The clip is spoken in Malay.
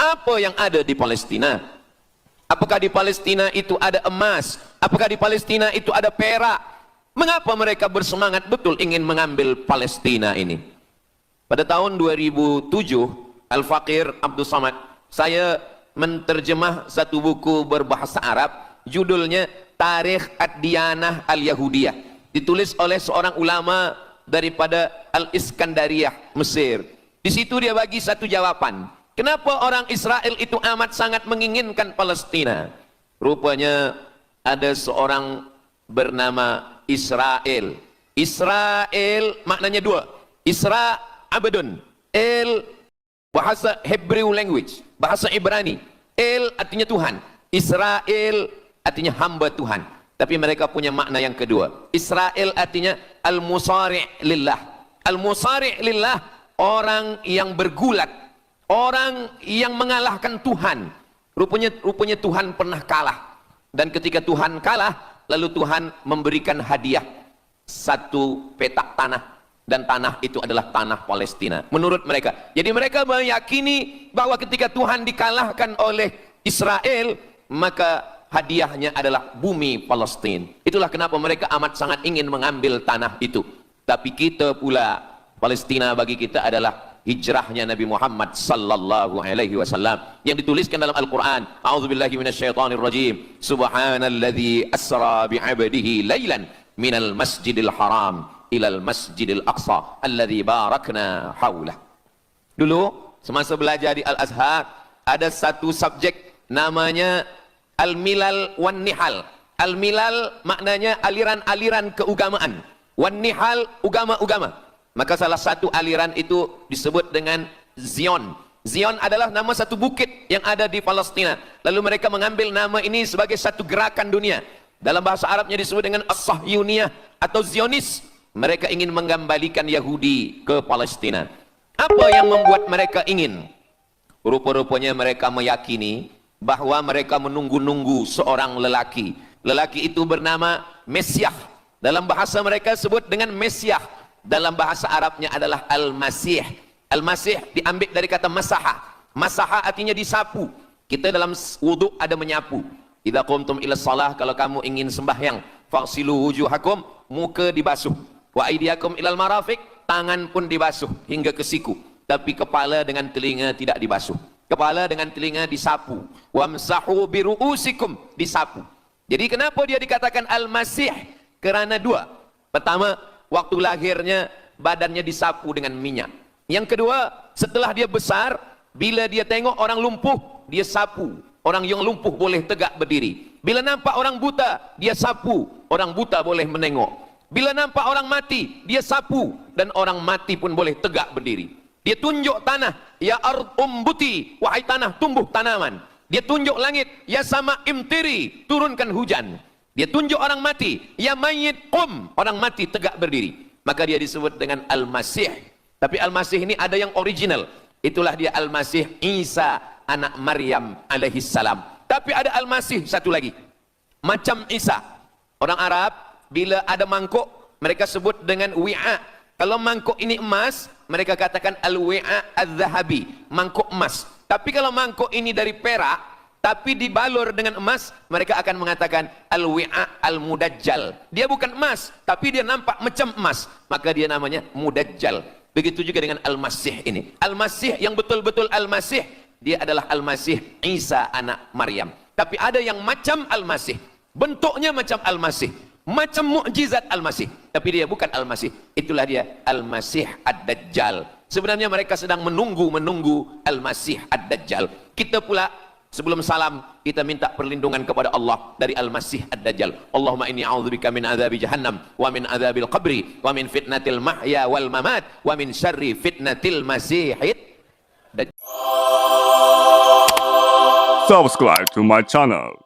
Apa yang ada di Palestina? Apakah di Palestina itu ada emas? Apakah di Palestina itu ada perak? Mengapa mereka bersemangat betul ingin mengambil Palestina ini? Pada tahun 2007, Al-Faqir Abdul Samad, saya menterjemah satu buku berbahasa Arab, judulnya Tarikh Ad-Diyanah Al-Yahudiyah, ditulis oleh seorang ulama daripada Al-Iskandariyah, Mesir. Di situ dia bagi satu jawaban. Kenapa orang Israel itu amat sangat menginginkan Palestina? Rupanya ada seorang bernama Israel. Israel maknanya dua. Isra abadun. El bahasa Hebrew language, bahasa Ibrani. El artinya Tuhan. Israel artinya hamba Tuhan. Tapi mereka punya makna yang kedua. Israel artinya al-musari' lillah. Al-musari' lillah, orang yang bergulat, orang yang mengalahkan Tuhan. Rupanya Tuhan pernah kalah. Dan ketika Tuhan kalah, lalu Tuhan memberikan hadiah satu petak tanah. Dan tanah itu adalah tanah Palestina menurut mereka. Jadi mereka meyakini bahwa ketika Tuhan dikalahkan oleh Israel, maka hadiahnya adalah bumi Palestina. Itulah kenapa mereka amat sangat ingin mengambil tanah itu. Tapi kita pula, Palestina bagi kita adalah hijrahnya Nabi Muhammad sallallahu alaihi wasallam yang dituliskan dalam Al-Qur'an. A'udzubillahi minasyaitonir rajim. Subhanalladzi asra bi'abdihi lailan minal masjidil haram ilal masjidil aqsa alladzi barakna haulah. Dulu semasa belajar di Al-Azhar ada satu subjek namanya Al-Milal wan Nihal. Al-Milal maknanya aliran-aliran keagamaan. Wan Nihal agama-agama. Maka salah satu aliran itu disebut dengan Zion. Zion adalah nama satu bukit yang ada di Palestina. Lalu mereka mengambil nama ini sebagai satu gerakan dunia. Dalam bahasa Arabnya disebut dengan As-Sahyuniyah atau Zionis. Mereka ingin mengembalikan Yahudi ke Palestina. Apa yang membuat mereka ingin? Rupa-rupanya mereka meyakini bahwa mereka menunggu-nunggu seorang lelaki. Lelaki itu bernama Mesiah. Dalam bahasa mereka sebut dengan Mesiah. Dalam bahasa Arabnya adalah Al-Masih. Al-Masih diambil dari kata masaha. Masaha artinya disapu. Kita dalam wudhu ada menyapu. Idza qumtum ila shalah, kalau kamu ingin sembahyang, faghsilu wujuhakum, muka dibasuh. Wa aydiyakum ilal marafiq, tangan pun dibasuh hingga ke siku. Tapi kepala dengan telinga tidak dibasuh. Kepala dengan telinga disapu. Wamsahu biru'usikum, disapu. Jadi kenapa dia dikatakan Al-Masih? Kerana dua. Pertama, waktu lahirnya badannya disapu dengan minyak. Yang kedua, setelah dia besar, bila dia tengok orang lumpuh, dia sapu. Orang yang lumpuh boleh tegak berdiri. Bila nampak orang buta, dia sapu. Orang buta boleh menengok. Bila nampak orang mati, dia sapu. Dan orang mati pun boleh tegak berdiri. Dia tunjuk tanah, ya ard umbuti, wahai tanah tumbuh tanaman. Dia tunjuk langit, ya sama imtiri, turunkan hujan. Dia tunjuk orang mati, ya mayyit qum, orang mati tegak berdiri. Maka dia disebut dengan Al-Masih. Tapi Al-Masih ini ada yang original. Itulah dia Al-Masih Isa anak Maryam alaihissalam. Tapi ada Al-Masih satu lagi, macam Isa. Orang Arab bila ada mangkuk, mereka sebut dengan wi'a. Kalau mangkuk ini emas, mereka katakan al-wi'a al-zahabi, mangkuk emas. Tapi kalau mangkuk ini dari perak, tapi dibalur dengan emas, mereka akan mengatakan al-wi'a al-mudajjal. Dia bukan emas, tapi dia nampak macam emas, maka dia namanya mudajjal. Begitu juga dengan Al-Masih ini. Al-Masih yang betul-betul Al-Masih, dia adalah Al-Masih Isa anak Maryam. Tapi ada yang macam Al-Masih, bentuknya macam Al-Masih, macam mukjizat Al-Masih, tapi dia bukan Al-Masih. Itulah dia Al-Masih Ad-Dajjal. Sebenarnya mereka sedang menunggu Al-Masih Ad-Dajjal. Kita pula sebelum salam, kita minta perlindungan kepada Allah dari Al-Masih Ad-Dajjal. Allahumma inni a'udzubika min adzabi jahannam wa min adzabil qabri wa min fitnatil mahya wal mamat wa min syarri fitnatil masihid Dajjal. Subscribe to my channel.